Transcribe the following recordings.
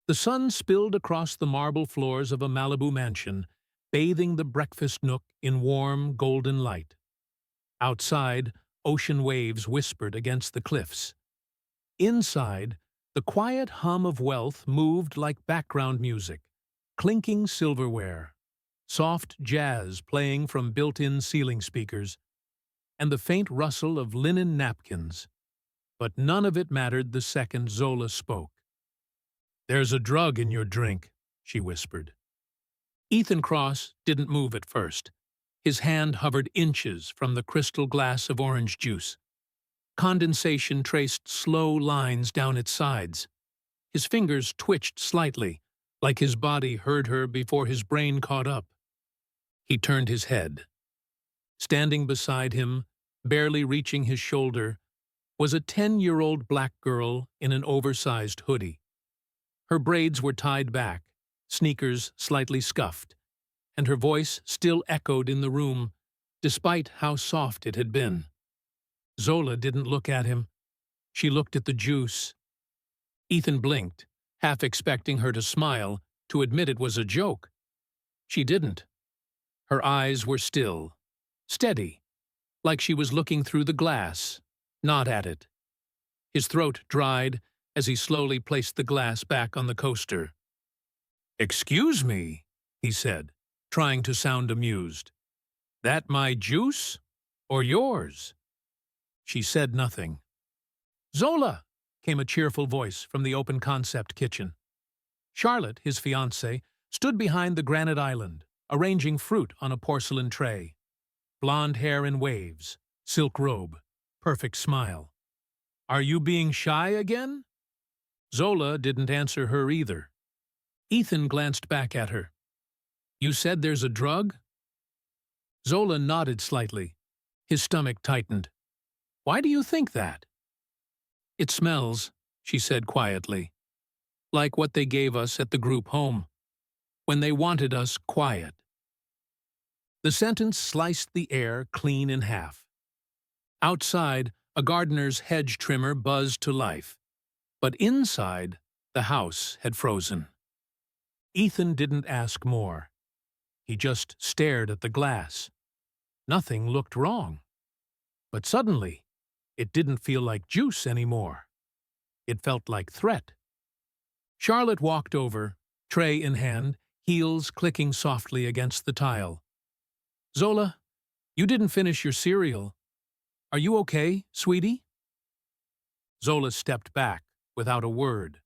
The sun spilled across the marble floors of a Malibu mansion, bathing the breakfast nook in warm, golden light. Outside, ocean waves whispered against the cliffs. Inside, the quiet hum of wealth moved like background music, clinking silverware, soft jazz playing from built-in ceiling speakers, and the faint rustle of linen napkins. But none of it mattered the second Zola spoke. "There's a drug in your drink," she whispered. Ethan Cross didn't move at first. His hand hovered inches from the crystal glass of orange juice. Condensation traced slow lines down its sides. His fingers twitched slightly, like his body heard her before his brain caught up. He turned his head. Standing beside him, barely reaching his shoulder, was a 10-year-old black girl in an oversized hoodie. Her braids were tied back, sneakers slightly scuffed, and her voice still echoed in the room, despite how soft it had been. Zola didn't look at him. She looked at the juice. Ethan blinked, half expecting her to smile, to admit it was a joke. She didn't. Her eyes were still, steady, like she was looking through the glass, not at it. His throat dried as he slowly placed the glass back on the coaster. "Excuse me," he said, trying to sound amused. "That my juice or yours?" She said nothing. "Zola!" came a cheerful voice from the open concept kitchen. Charlotte, his fiancée, stood behind the granite island, arranging fruit on a porcelain tray. Blonde hair in waves, silk robe, perfect smile. "Are you being shy again?" Zola didn't answer her either. Ethan glanced back at her. "You said there's a drug?" Zola nodded slightly. His stomach tightened. "Why do you think that?" "It smells," she said quietly. "Like what they gave us at the group home, when they wanted us quiet." The sentence sliced the air clean in half. Outside, a gardener's hedge trimmer buzzed to life. But inside, the house had frozen. Ethan didn't ask more. He just stared at the glass. Nothing looked wrong. But suddenly, it didn't feel like juice anymore. It felt like threat. Charlotte walked over, tray in hand, heels clicking softly against the tile. "Zola, you didn't finish your cereal. Are you okay, sweetie?" Zola stepped back without a word.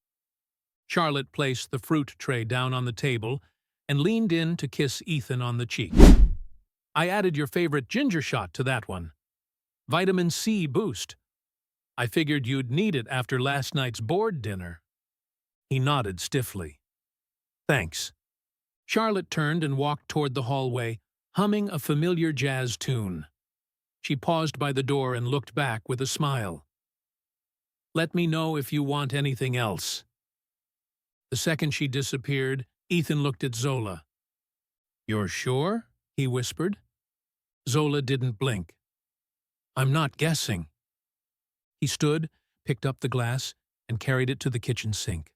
Charlotte placed the fruit tray down on the table and leaned in to kiss Ethan on the cheek. "I added your favorite ginger shot to that one. Vitamin C boost. I figured you'd need it after last night's board dinner." He nodded stiffly. "Thanks." Charlotte turned and walked toward the hallway, humming a familiar jazz tune. She paused by the door and looked back with a smile. "Let me know if you want anything else." The second she disappeared, Ethan looked at Zola. "You're sure?" he whispered. Zola didn't blink. "I'm not guessing." He stood, picked up the glass, and carried it to the kitchen sink.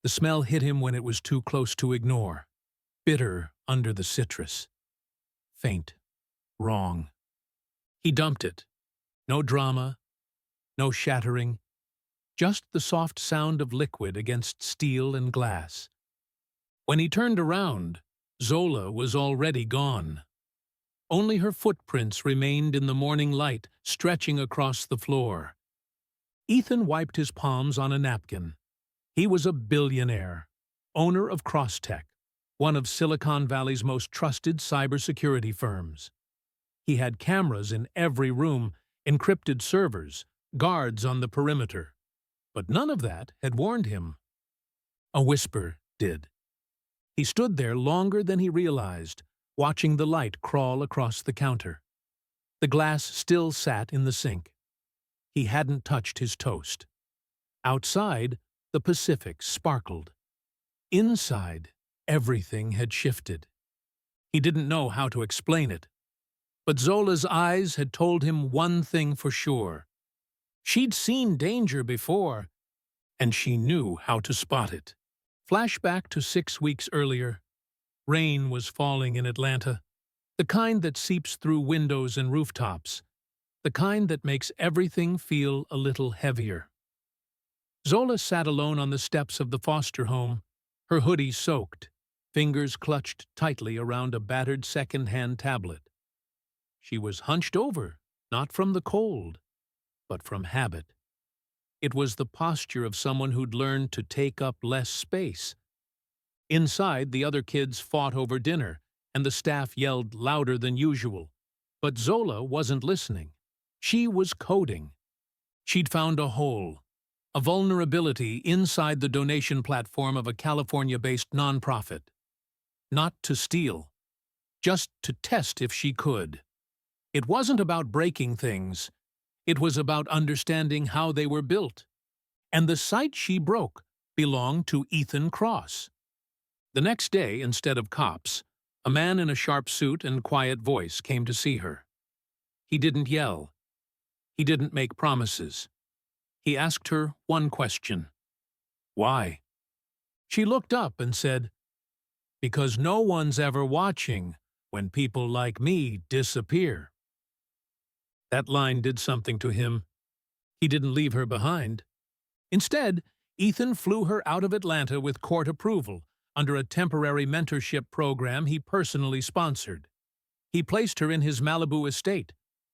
The smell hit him when it was too close to ignore. Bitter under the citrus. Faint. Wrong. He dumped it. No drama. No shattering. Just the soft sound of liquid against steel and glass. When he turned around, Zola was already gone. Only her footprints remained in the morning light, stretching across the floor. Ethan wiped his palms on a napkin. He was a billionaire, owner of Crosstech, one of Silicon Valley's most trusted cybersecurity firms. He had cameras in every room, encrypted servers, guards on the perimeter. But none of that had warned him. A whisper did. He stood there longer than he realized, watching the light crawl across the counter. The glass still sat in the sink. He hadn't touched his toast. Outside, the Pacific sparkled. Inside, everything had shifted. He didn't know how to explain it. But Zola's eyes had told him one thing for sure. She'd seen danger before, and she knew how to spot it. Flashback to 6 weeks earlier. Rain was falling in Atlanta, the kind that seeps through windows and rooftops, the kind that makes everything feel a little heavier. Zola sat alone on the steps of the foster home, her hoodie soaked, fingers clutched tightly around a battered second-hand tablet. She was hunched over, not from the cold, but from habit. It was the posture of someone who'd learned to take up less space. Inside, the other kids fought over dinner, and the staff yelled louder than usual. But Zola wasn't listening. She was coding. She'd found a hole, a vulnerability inside the donation platform of a California-based nonprofit. Not to steal, just to test if she could. It wasn't about breaking things. It was about understanding how they were built. And the site she broke belonged to Ethan Cross. The next day, instead of cops, a man in a sharp suit and quiet voice came to see her. He didn't yell. He didn't make promises. He asked her one question. Why? She looked up and said, "Because no one's ever watching when people like me disappear." That line did something to him. He didn't leave her behind. Instead, Ethan flew her out of Atlanta with court approval under a temporary mentorship program he personally sponsored. He placed her in his Malibu estate,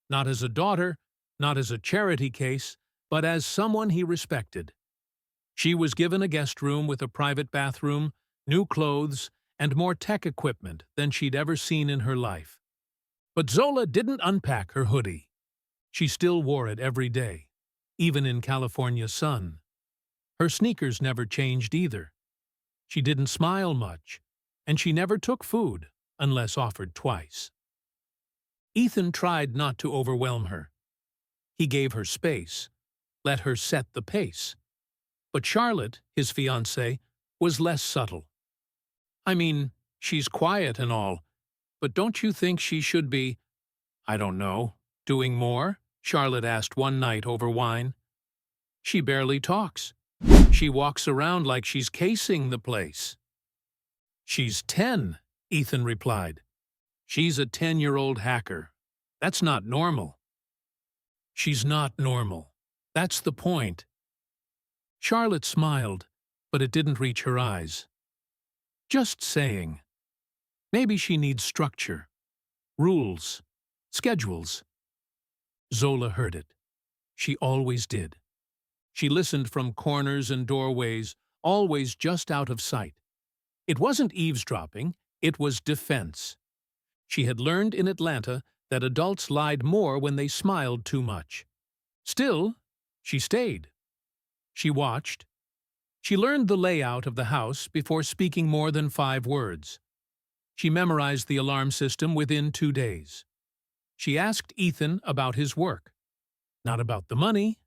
not as a daughter, not as a charity case, but as someone he respected. She was given a guest room with a private bathroom, new clothes, and more tech equipment than she'd ever seen in her life. But Zola didn't unpack her hoodie. She still wore it every day, even in California sun. Her sneakers never changed either. She didn't smile much, and she never took food unless offered twice. Ethan tried not to overwhelm her. He gave her space, let her set the pace. But Charlotte, his fiancée, was less subtle. I mean, she's quiet and all, but don't you think she should be, I don't know, doing more? Charlotte asked one night over wine. She barely talks. She walks around like she's casing the place. She's 10, Ethan replied. She's a 10-year-old hacker. That's not normal. She's not normal. That's the point. Charlotte smiled, but it didn't reach her eyes. Just saying. Maybe she needs structure, rules, schedules. Zola heard it. She always did. She listened from corners and doorways, always just out of sight. It wasn't eavesdropping, it was defense. She had learned in Atlanta that adults lied more when they smiled too much. Still, she stayed. She watched. She learned the layout of the house before speaking more than 5 words. She memorized the alarm system within 2 days. She asked Ethan about his work. Not about the money,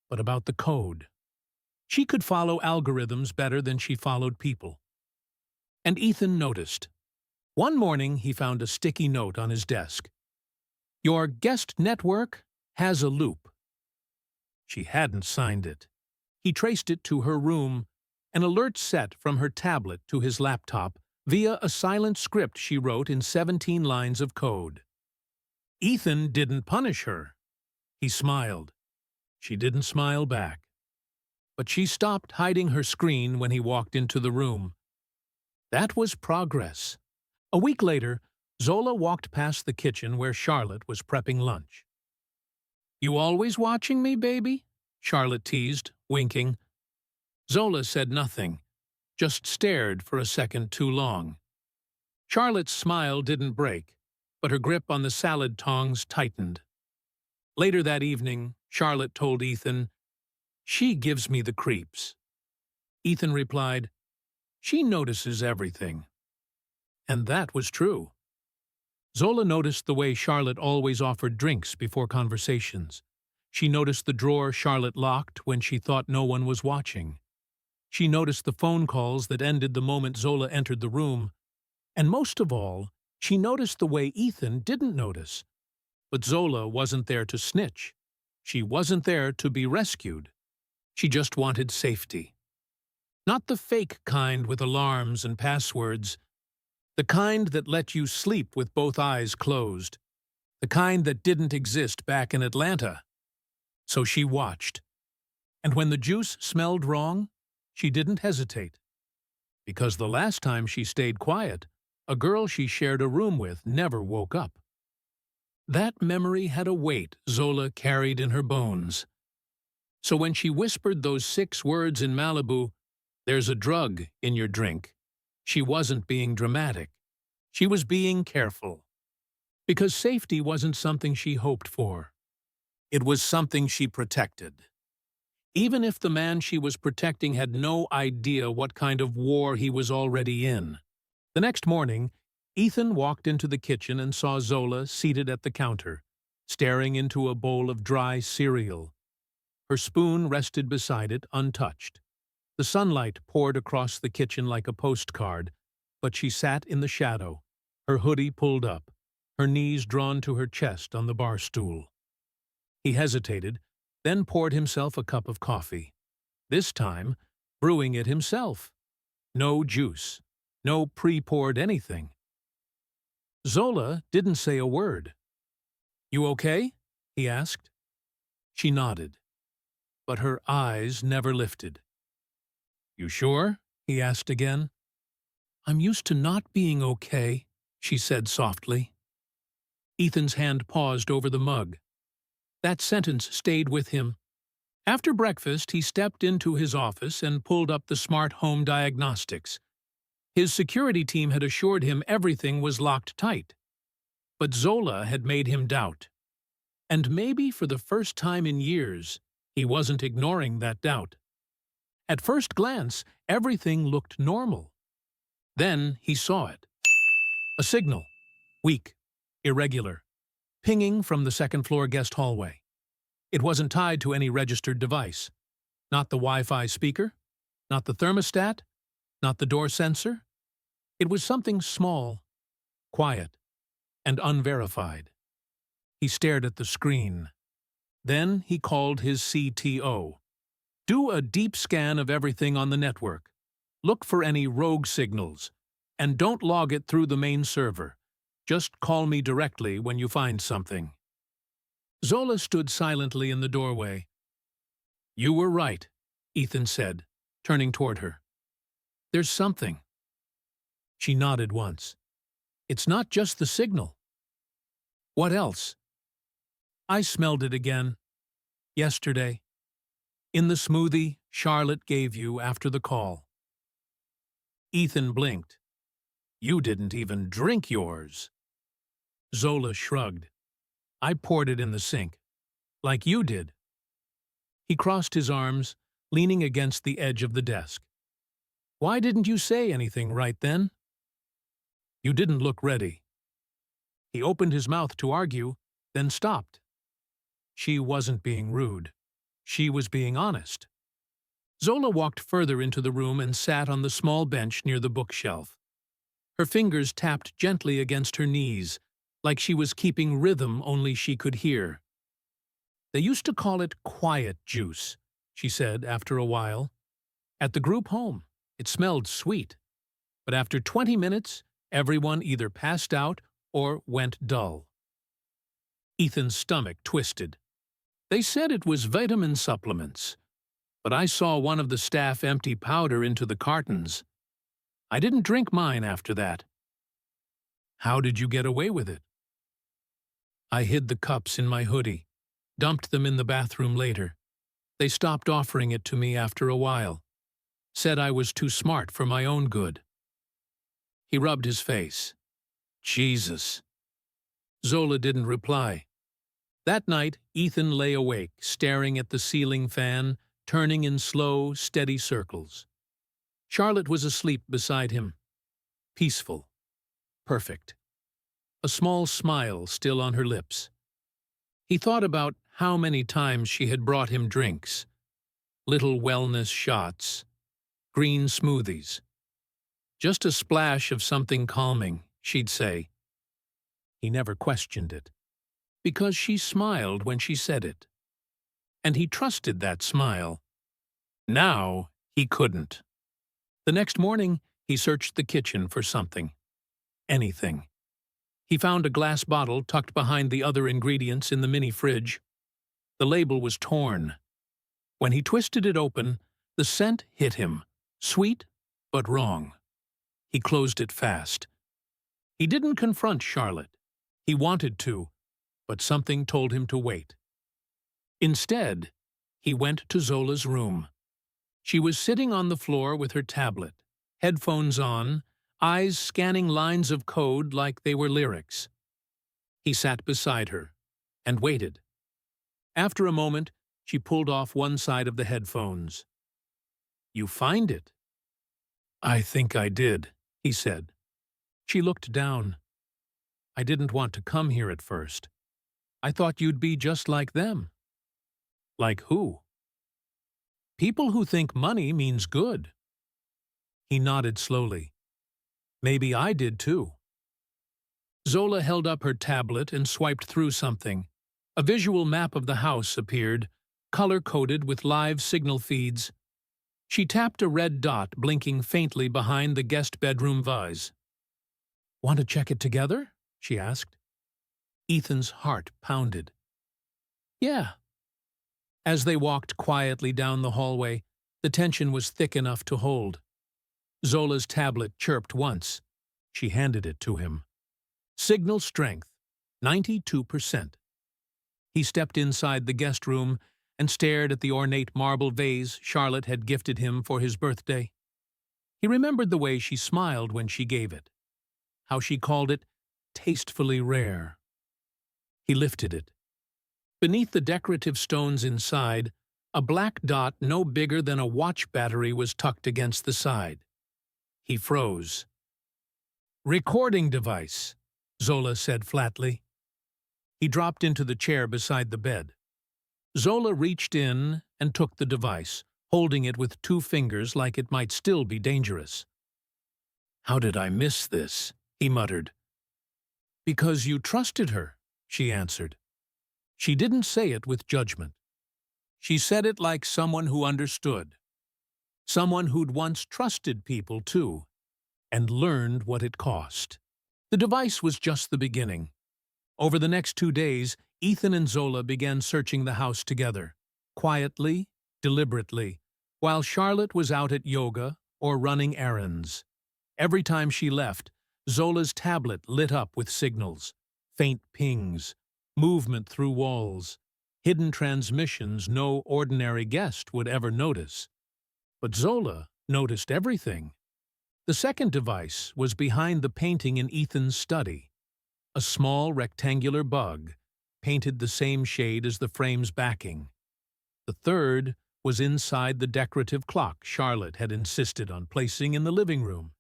but about the code. She could follow algorithms better than she followed people. And Ethan noticed. One morning, he found a sticky note on his desk. Your guest network has a loop. She hadn't signed it. He traced it to her room, an alert set from her tablet to his laptop via a silent script she wrote in 17 lines of code. Ethan didn't punish her. He smiled. She didn't smile back. But she stopped hiding her screen when he walked into the room. That was progress. A week later, Zola walked past the kitchen where Charlotte was prepping lunch. You always watching me, baby? Charlotte teased, winking. Zola said nothing, just stared for a second too long. Charlotte's smile didn't break, but her grip on the salad tongs tightened. Later that evening, Charlotte told Ethan, "She gives me the creeps." Ethan replied, "She notices everything." And that was true. Zola noticed the way Charlotte always offered drinks before conversations. She noticed the drawer Charlotte locked when she thought no one was watching. She noticed the phone calls that ended the moment Zola entered the room. And most of all, she noticed the way Ethan didn't notice. But Zola wasn't there to snitch. She wasn't there to be rescued. She just wanted safety. Not the fake kind with alarms and passwords, the kind that let you sleep with both eyes closed, the kind that didn't exist back in Atlanta. So she watched. And when the juice smelled wrong, she didn't hesitate. Because the last time she stayed quiet, a girl she shared a room with never woke up. That memory had a weight Zola carried in her bones. So when she whispered those 6 words in Malibu, "There's a drug in your drink," she wasn't being dramatic. She was being careful. Because safety wasn't something she hoped for. It was something she protected. Even if the man she was protecting had no idea what kind of war he was already in. The next morning, Ethan walked into the kitchen and saw Zola seated at the counter, staring into a bowl of dry cereal. Her spoon rested beside it, untouched. The sunlight poured across the kitchen like a postcard, but she sat in the shadow, her hoodie pulled up, her knees drawn to her chest on the bar stool. He hesitated, then poured himself a cup of coffee. This time, brewing it himself. No juice, no pre-poured anything. Zola didn't say a word. "You okay?" he asked. She nodded, but her eyes never lifted. "You sure?" he asked again. "I'm used to not being okay," she said softly. Ethan's hand paused over the mug. That sentence stayed with him. After breakfast, he stepped into his office and pulled up the smart home diagnostics. His security team had assured him everything was locked tight. But Zola had made him doubt. And maybe for the first time in years, he wasn't ignoring that doubt. At first glance, everything looked normal. Then he saw it. A signal. Weak. Irregular. Pinging from the second-floor guest hallway. It wasn't tied to any registered device. Not the Wi-Fi speaker. Not the thermostat. Not the door sensor. It was something small, quiet, and unverified. He stared at the screen. Then he called his CTO. "Do a deep scan of everything on the network. Look for any rogue signals. And don't log it through the main server. Just call me directly when you find something." Zola stood silently in the doorway. "You were right," Ethan said, turning toward her. "There's something." She nodded once. "It's not just the signal." "What else?" "I smelled it again. Yesterday. In the smoothie Charlotte gave you after the call." Ethan blinked. "You didn't even drink yours." Zola shrugged. "I poured it in the sink. Like you did." He crossed his arms, leaning against the edge of the desk. "Why didn't you say anything right then?" "You didn't look ready." He opened his mouth to argue, then stopped. She wasn't being rude. She was being honest. Zola walked further into the room and sat on the small bench near the bookshelf. Her fingers tapped gently against her knees, like she was keeping rhythm only she could hear. "They used to call it quiet juice," she said after a while. "At the group home, it smelled sweet. But after 20 minutes, everyone either passed out or went dull." Ethan's stomach twisted. "They said it was vitamin supplements, but I saw one of the staff empty powder into the cartons. I didn't drink mine after that." "How did you get away with it?" "I hid the cups in my hoodie, dumped them in the bathroom later. They stopped offering it to me after a while. Said I was too smart for my own good." He rubbed his face. "Jesus." Zola didn't reply. That night, Ethan lay awake, staring at the ceiling fan, turning in slow, steady circles. Charlotte was asleep beside him. Peaceful. Perfect. A small smile still on her lips. He thought about how many times she had brought him drinks. Little wellness shots. Green smoothies. Just a splash of something calming, she'd say. He never questioned it, because she smiled when she said it. And he trusted that smile. Now he couldn't. The next morning, he searched the kitchen for something. Anything. He found a glass bottle tucked behind the other ingredients in the mini-fridge. The label was torn. When he twisted it open, the scent hit him, sweet but wrong. He closed it fast. He didn't confront Charlotte. He wanted to, but something told him to wait. Instead, he went to Zola's room. She was sitting on the floor with her tablet, headphones on, eyes scanning lines of code like they were lyrics. He sat beside her and waited. After a moment, she pulled off one side of the headphones. "You find it?" "I think I did," he said. She looked down. "I didn't want to come here at first. I thought you'd be just like them." "Like who?" "People who think money means good." He nodded slowly. "Maybe I did too." Zola held up her tablet and swiped through something. A visual map of the house appeared, color-coded with live signal feeds. She tapped a red dot blinking faintly behind the guest bedroom vase. "Want to check it together?" she asked. Ethan's heart pounded. "Yeah." As they walked quietly down the hallway, the tension was thick enough to hold. Zola's tablet chirped once. She handed it to him. Signal strength, 92%. He stepped inside the guest room and stared at the ornate marble vase Charlotte had gifted him for his birthday. He remembered the way she smiled when she gave it, how she called it tastefully rare. He lifted it. Beneath the decorative stones inside, a black dot no bigger than a watch battery was tucked against the side. He froze. "Recording device," Zola said flatly. He dropped into the chair beside the bed. Zola reached in and took the device, holding it with 2 fingers like it might still be dangerous. "How did I miss this?" he muttered. "Because you trusted her," she answered. She didn't say it with judgment. She said it like someone who understood. Someone who'd once trusted people, too, and learned what it cost. The device was just the beginning. Over the next 2 days, Ethan and Zola began searching the house together, quietly, deliberately, while Charlotte was out at yoga or running errands. Every time she left, Zola's tablet lit up with signals, faint pings, movement through walls, hidden transmissions no ordinary guest would ever notice. But Zola noticed everything. The second device was behind the painting in Ethan's study. A small rectangular bug, painted the same shade as the frame's backing. The third was inside the decorative clock Charlotte had insisted on placing in the living room.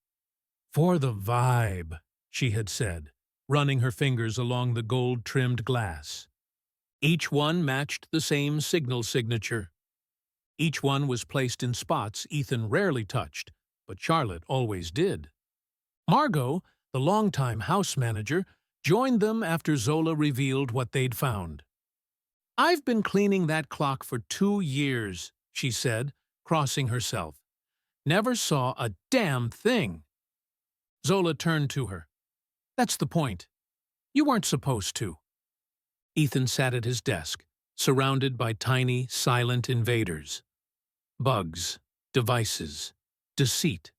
"For the vibe," she had said, running her fingers along the gold-trimmed glass. Each one matched the same signal signature. Each one was placed in spots Ethan rarely touched, but Charlotte always did. Margot, the longtime house manager, joined them after Zola revealed what they'd found. "I've been cleaning that clock for 2 years," she said, crossing herself. "Never saw a damn thing." Zola turned to her. "That's the point. You weren't supposed to." Ethan sat at his desk, surrounded by tiny, silent invaders. Bugs, devices, deceit.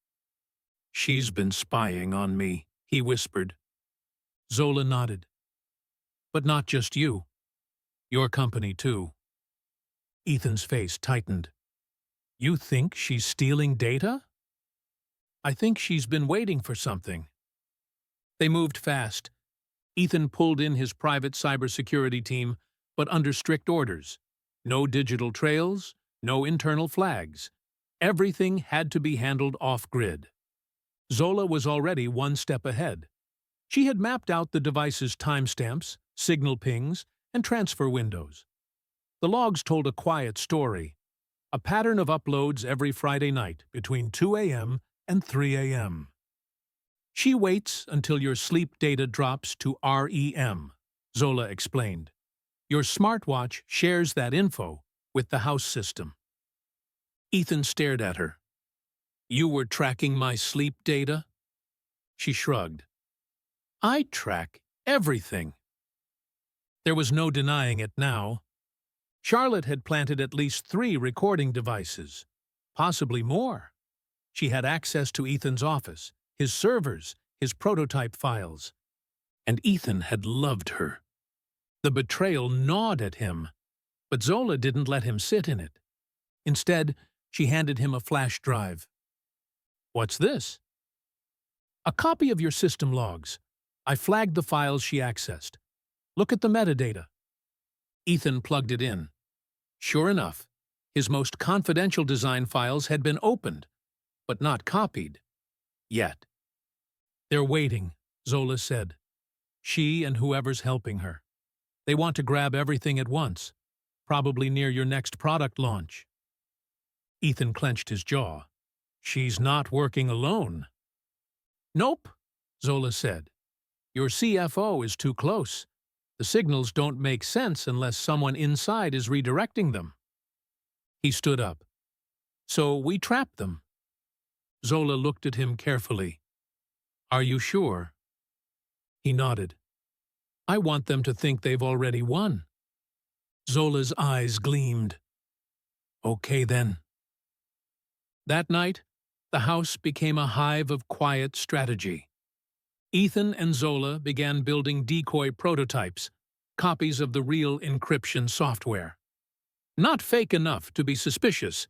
"She's been spying on me," he whispered. Zola nodded. "But not just you. Your company, too." Ethan's face tightened. "You think she's stealing data?" "I think she's been waiting for something." They moved fast. Ethan pulled in his private cybersecurity team, but under strict orders. No digital trails, no internal flags. Everything had to be handled off-grid. Zola was already 1 step ahead. She had mapped out the device's timestamps, signal pings, and transfer windows. The logs told a quiet story, a pattern of uploads every Friday night between 2 a.m. and 3 a.m. "She waits until your sleep data drops to REM," Zola explained. "Your smartwatch shares that info with the house system." Ethan stared at her. You were tracking my sleep data? She shrugged. I track everything. There was no denying it now. Charlotte had planted at least 3 recording devices, possibly more. She had access to Ethan's office, his servers, his prototype files. And Ethan had loved her. The betrayal gnawed at him, but Zola didn't let him sit in it. Instead, she handed him a flash drive. What's this? A copy of your system logs. I flagged the files she accessed. Look at the metadata. Ethan plugged it in. Sure enough, his most confidential design files had been opened, but not copied. Yet. They're waiting, Zola said. She and whoever's helping her. They want to grab everything at once, probably near your next product launch. Ethan clenched his jaw. She's not working alone. Nope, Zola said. Your CFO is too close. The signals don't make sense unless someone inside is redirecting them. He stood up. So we trapped them. Zola looked at him carefully. Are you sure? He nodded. I want them to think they've already won. Zola's eyes gleamed. Okay then. That night, the house became a hive of quiet strategy. Ethan and Zola began building decoy prototypes, copies of the real encryption software. Not fake enough to be suspicious,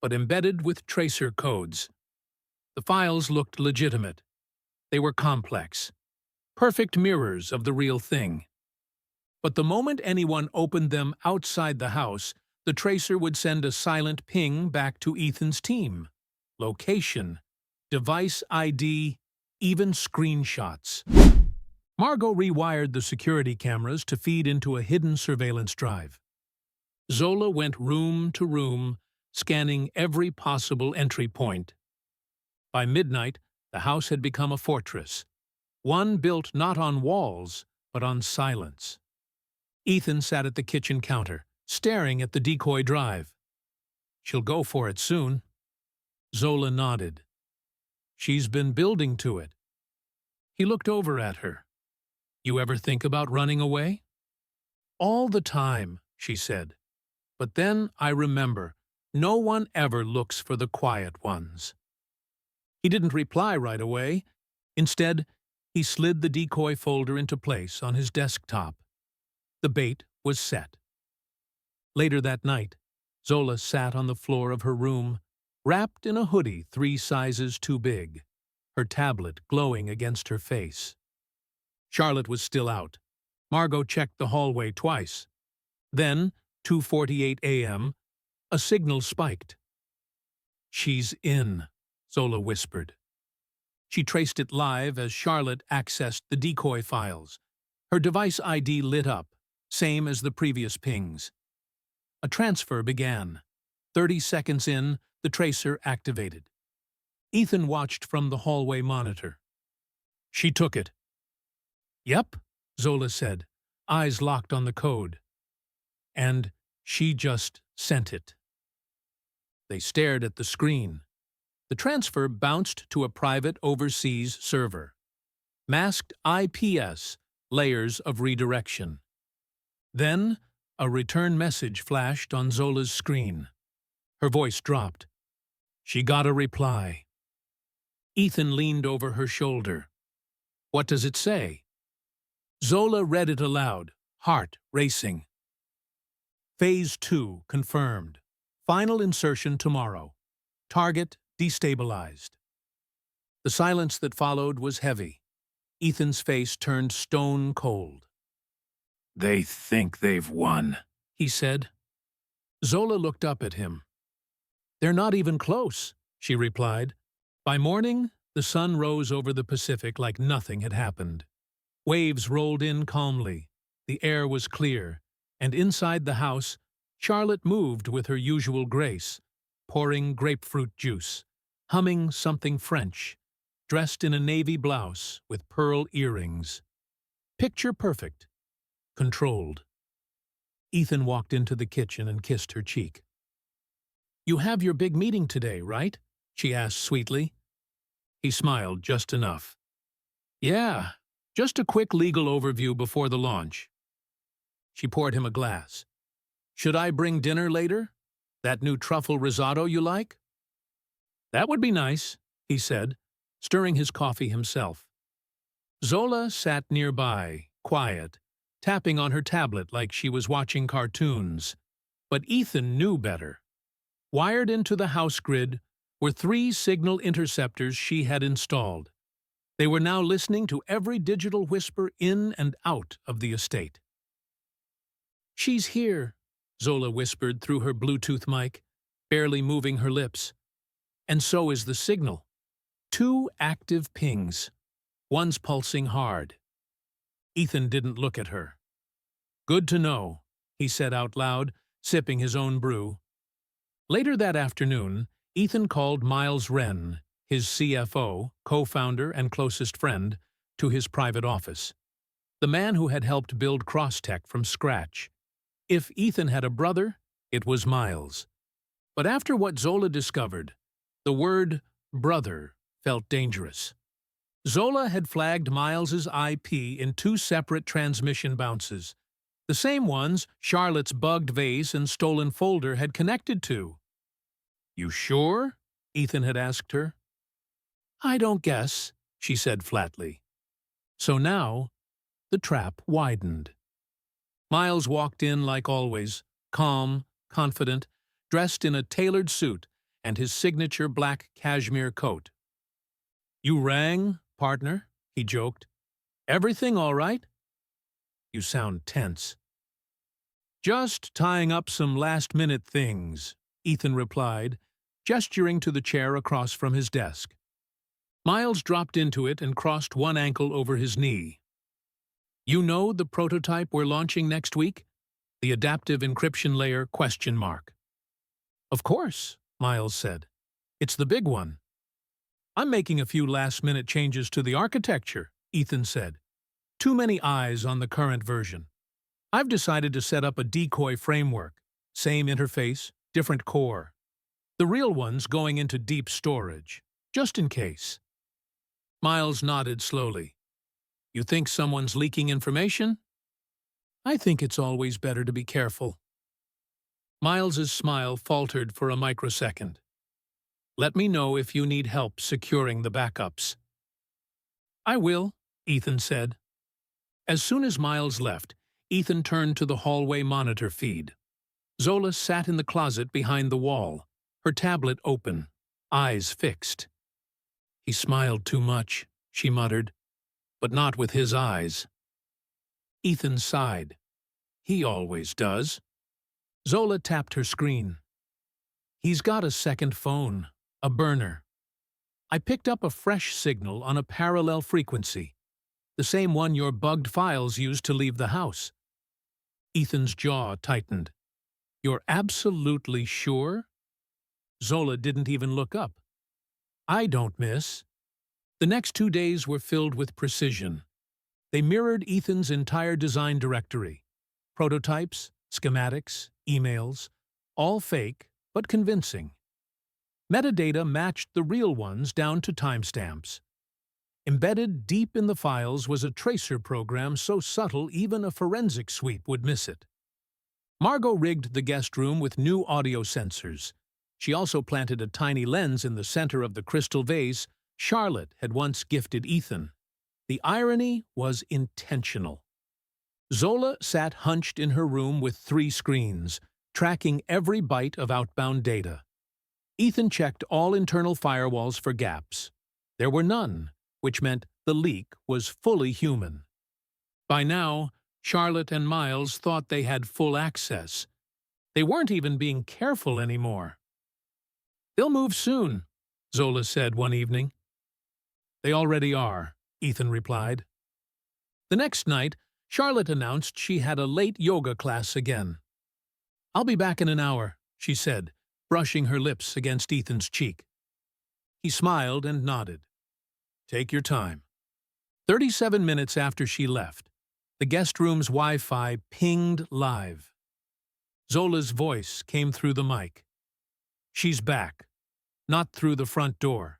but embedded with tracer codes. The files looked legitimate. They were complex, perfect mirrors of the real thing. But the moment anyone opened them outside the house, the tracer would send a silent ping back to Ethan's team. Location, device ID, even screenshots. Margot rewired the security cameras to feed into a hidden surveillance drive. Zola went room to room, scanning every possible entry point. By midnight, the house had become a fortress, one built not on walls, but on silence. Ethan sat at the kitchen counter, staring at the decoy drive. She'll go for it soon. Zola nodded. She's been building to it. He looked over at her. You ever think about running away? All the time, she said. But then I remember, no one ever looks for the quiet ones. He didn't reply right away. Instead, he slid the decoy folder into place on his desktop. The bait was set. Later that night, Zola sat on the floor of her room, wrapped in a hoodie 3 sizes too big, her tablet glowing against her face. Charlotte was still out. Margot checked the hallway twice. Then, 2:48 a.m., a signal spiked. She's in, Zola whispered. She traced it live as Charlotte accessed the decoy files. Her device ID lit up, same as the previous pings. A transfer began. 30 seconds in, the tracer activated. Ethan watched from the hallway monitor. She took it. Yep, Zola said, eyes locked on the code. And she just sent it. They stared at the screen. The transfer bounced to a private overseas server. Masked IPS, layers of redirection. Then, a return message flashed on Zola's screen. Her voice dropped. She got a reply. Ethan leaned over her shoulder. What does it say? Zola read it aloud, heart racing. Phase 2 confirmed. Final insertion tomorrow. Target destabilized. The silence that followed was heavy. Ethan's face turned stone cold. They think they've won, he said. Zola looked up at him. They're not even close, she replied. By morning, the sun rose over the Pacific like nothing had happened. Waves rolled in calmly. The air was clear, and inside the house, Charlotte moved with her usual grace, pouring grapefruit juice, humming something French, dressed in a navy blouse with pearl earrings. Picture perfect. Controlled. Ethan walked into the kitchen and kissed her cheek. You have your big meeting today, right? she asked sweetly. He smiled just enough. Yeah, just a quick legal overview before the launch. She poured him a glass. Should I bring dinner later? That new truffle risotto you like? That would be nice, he said, stirring his coffee himself. Zola sat nearby, quiet, tapping on her tablet like she was watching cartoons. But Ethan knew better. Wired into the house grid were 3 signal interceptors she had installed. They were now listening to every digital whisper in and out of the estate. She's here, Zola whispered through her Bluetooth mic, barely moving her lips. And so is the signal. 2 active pings. One's pulsing hard. Ethan didn't look at her. Good to know, he said out loud, sipping his own brew. Later that afternoon, Ethan called Miles Wren, his CFO, co-founder and closest friend, to his private office. The man who had helped build Crosstech from scratch. If Ethan had a brother, it was Miles. But after what Zola discovered, the word brother felt dangerous. Zola had flagged Miles's IP in 2 separate transmission bounces, the same ones Charlotte's bugged vase and stolen folder had connected to. You sure? Ethan had asked her. I don't guess, she said flatly. So now, the trap widened. Miles walked in like always, calm, confident, dressed in a tailored suit and his signature black cashmere coat. You rang, partner, he joked. Everything all right? You sound tense. Just tying up some last-minute things, Ethan replied, gesturing to the chair across from his desk. Miles dropped into it and crossed one ankle over his knee. You know the prototype we're launching next week? The adaptive encryption layer ? Of course, Miles said. It's the big one. I'm making a few last-minute changes to the architecture, Ethan said. Too many eyes on the current version. I've decided to set up a decoy framework. Same interface, different core. The real one's going into deep storage, just in case. Miles nodded slowly. You think someone's leaking information? I think it's always better to be careful. Miles's smile faltered for a microsecond. Let me know if you need help securing the backups. I will, Ethan said. As soon as Miles left, Ethan turned to the hallway monitor feed. Zola sat in the closet behind the wall, her tablet open, eyes fixed. He smiled too much, she muttered, but not with his eyes. Ethan sighed. He always does. Zola tapped her screen. He's got a second phone, a burner. I picked up a fresh signal on a parallel frequency, the same one your bugged files used to leave the house. Ethan's jaw tightened. You're absolutely sure? Zola didn't even look up. I don't, miss. The next 2 days were filled with precision. They mirrored Ethan's entire design directory. Prototypes, schematics, emails, all fake, but convincing. Metadata matched the real ones down to timestamps. Embedded deep in the files was a tracer program so subtle even a forensic sweep would miss it. Margot rigged the guest room with new audio sensors. She also planted a tiny lens in the center of the crystal vase Charlotte had once gifted Ethan. The irony was intentional. Zola sat hunched in her room with 3 screens, tracking every byte of outbound data. Ethan checked all internal firewalls for gaps. There were none, which meant the leak was fully human. By now, Charlotte and Miles thought they had full access. They weren't even being careful anymore. They'll move soon, Zola said one evening. They already are, Ethan replied. The next night, Charlotte announced she had a late yoga class again. I'll be back in an hour, she said, brushing her lips against Ethan's cheek. He smiled and nodded. Take your time. 37 minutes after she left, the guest room's Wi-Fi pinged live. Zola's voice came through the mic. She's back. Not through the front door.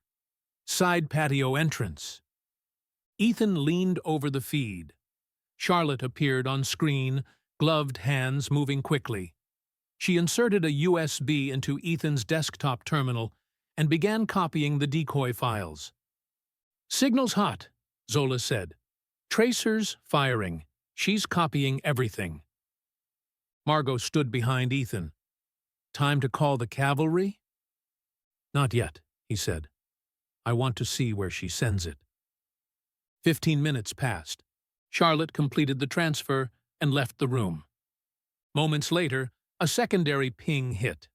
Side patio entrance. Ethan leaned over the feed. Charlotte appeared on screen, gloved hands moving quickly. She inserted a USB into Ethan's desktop terminal and began copying the decoy files. "Signal's hot," Zola said. "Tracers firing. She's copying everything." Margot stood behind Ethan. "Time to call the cavalry?" "Not yet," he said. "I want to see where she sends it." 15 minutes passed. Charlotte completed the transfer and left the room. Moments later, a secondary ping hit.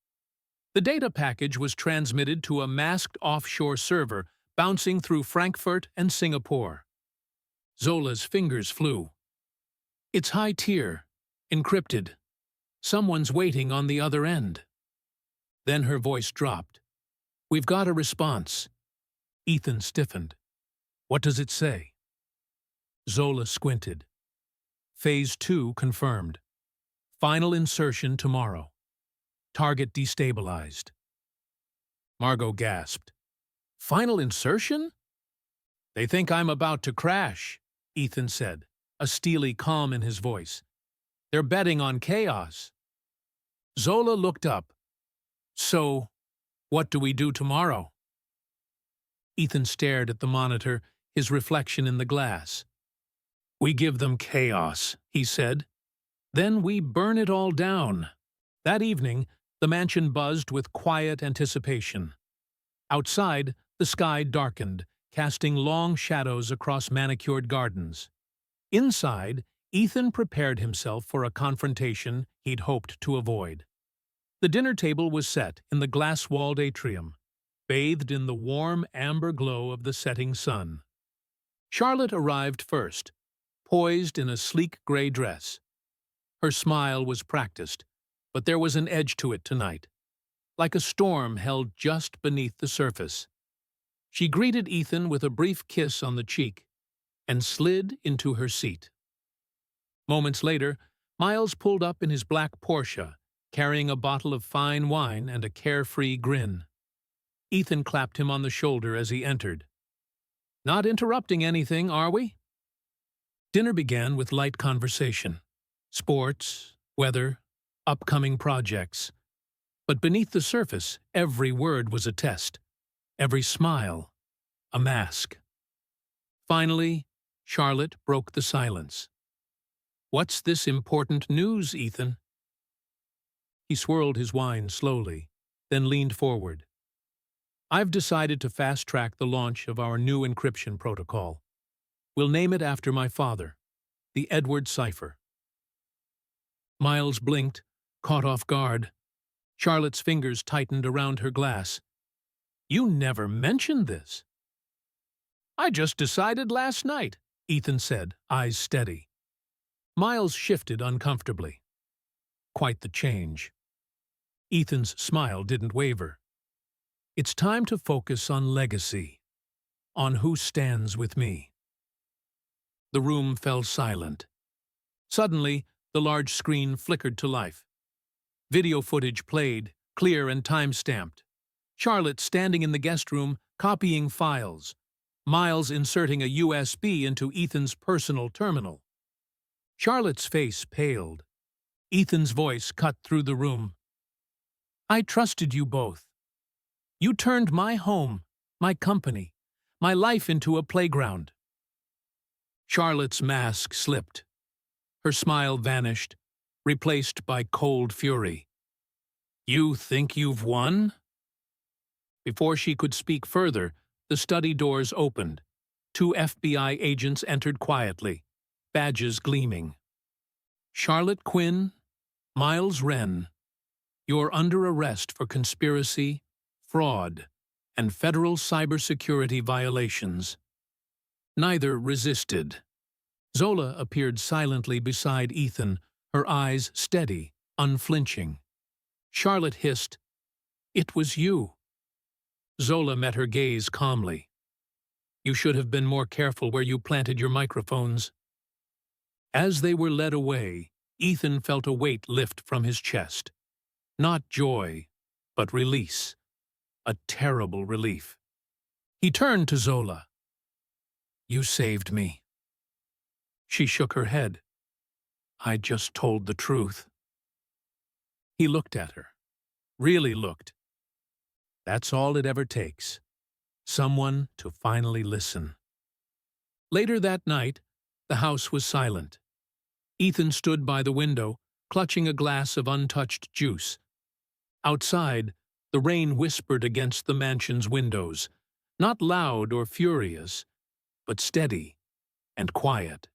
The data package was transmitted to a masked offshore server bouncing through Frankfurt and Singapore. Zola's fingers flew. "It's high tier, encrypted. Someone's waiting on the other end." Then her voice dropped. "We've got a response." Ethan stiffened. "What does it say?" Zola squinted. "Phase 2 confirmed. Final insertion tomorrow. Target destabilized." Margot gasped. "Final insertion?" "They think I'm about to crash," Ethan said, a steely calm in his voice. "They're betting on chaos." Zola looked up. "So, what do we do tomorrow?" Ethan stared at the monitor, his reflection in the glass. "We give them chaos," he said. "Then we burn it all down." That evening, the mansion buzzed with quiet anticipation. Outside, the sky darkened, casting long shadows across manicured gardens. Inside, Ethan prepared himself for a confrontation he'd hoped to avoid. The dinner table was set in the glass-walled atrium, bathed in the warm amber glow of the setting sun. Charlotte arrived first, poised in a sleek gray dress. Her smile was practiced, but there was an edge to it tonight, like a storm held just beneath the surface. She greeted Ethan with a brief kiss on the cheek and slid into her seat. Moments later, Miles pulled up in his black Porsche, carrying a bottle of fine wine and a carefree grin. Ethan clapped him on the shoulder as he entered. "Not interrupting anything, are we?" Dinner began with light conversation. Sports, weather, upcoming projects. But beneath the surface, every word was a test. Every smile, a mask. Finally, Charlotte broke the silence. "What's this important news, Ethan?" He swirled his wine slowly, then leaned forward. "I've decided to fast-track the launch of our new encryption protocol. We'll name it after my father, the Edward cipher." Miles blinked, caught off guard. Charlotte's fingers tightened around her glass. "You never mentioned this." "I just decided last night," Ethan said, eyes steady. Miles shifted uncomfortably. Quite the change. Ethan's smile didn't waver. "It's time to focus on legacy, on who stands with me." The room fell silent. Suddenly, the large screen flickered to life. Video footage played, clear and time-stamped. Charlotte standing in the guest room, copying files. Miles inserting a USB into Ethan's personal terminal. Charlotte's face paled. Ethan's voice cut through the room. "I trusted you both. You turned my home, my company, my life into a playground." Charlotte's mask slipped. Her smile vanished, replaced by cold fury. "You think you've won?" Before she could speak further, the study doors opened. 2 FBI agents entered quietly, badges gleaming. "Charlotte Quinn, Miles Wren, you're under arrest for conspiracy, fraud, and federal cybersecurity violations." Neither resisted. Zola appeared silently beside Ethan, her eyes steady, unflinching. Charlotte hissed, "It was you." Zola met her gaze calmly. "You should have been more careful where you planted your microphones." As they were led away, Ethan felt a weight lift from his chest. Not joy, but release. a terrible relief. He turned to Zola. "You saved me." She shook her head. "I just told the truth." He looked at her. Really looked. That's all it ever takes. Someone to finally listen. Later that night, the house was silent. Ethan stood by the window, clutching a glass of untouched juice. Outside, the rain whispered against the mansion's windows, not loud or furious, but steady and quiet.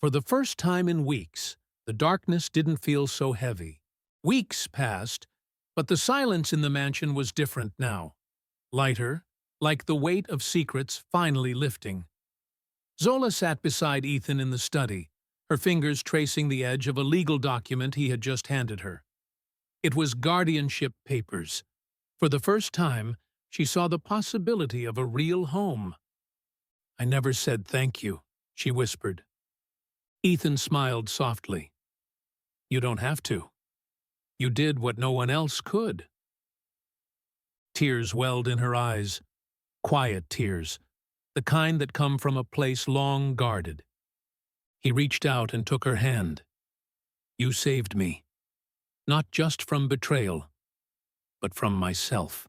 For the first time in weeks, the darkness didn't feel so heavy. Weeks passed, but the silence in the mansion was different now. Lighter, like the weight of secrets finally lifting. Zola sat beside Ethan in the study, her fingers tracing the edge of a legal document he had just handed her. It was guardianship papers. For the first time, she saw the possibility of a real home. "I never said thank you," she whispered. Ethan smiled softly. "You don't have to. You did what no one else could." Tears welled in her eyes. Quiet tears, the kind that come from a place long guarded. He reached out and took her hand. "You saved me, not just from betrayal, but from myself."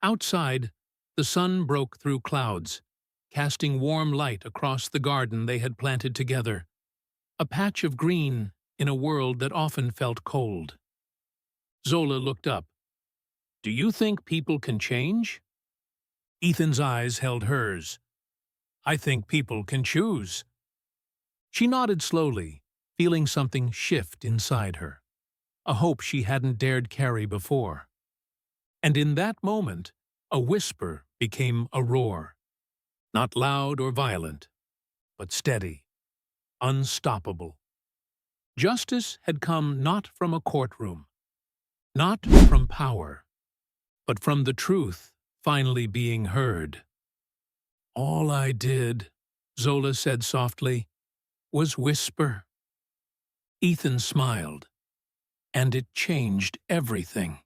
Outside, the sun broke through clouds, casting warm light across the garden they had planted together, a patch of green in a world that often felt cold. Zola looked up. "Do you think people can change?" Ethan's eyes held hers. "I think people can choose." She nodded slowly, feeling something shift inside her, a hope she hadn't dared carry before. And in that moment, a whisper became a roar. Not loud or violent, but steady, unstoppable. Justice had come not from a courtroom, not from power, but from the truth finally being heard. "All I did," Zola said softly, "was whisper." Ethan smiled, and it changed everything.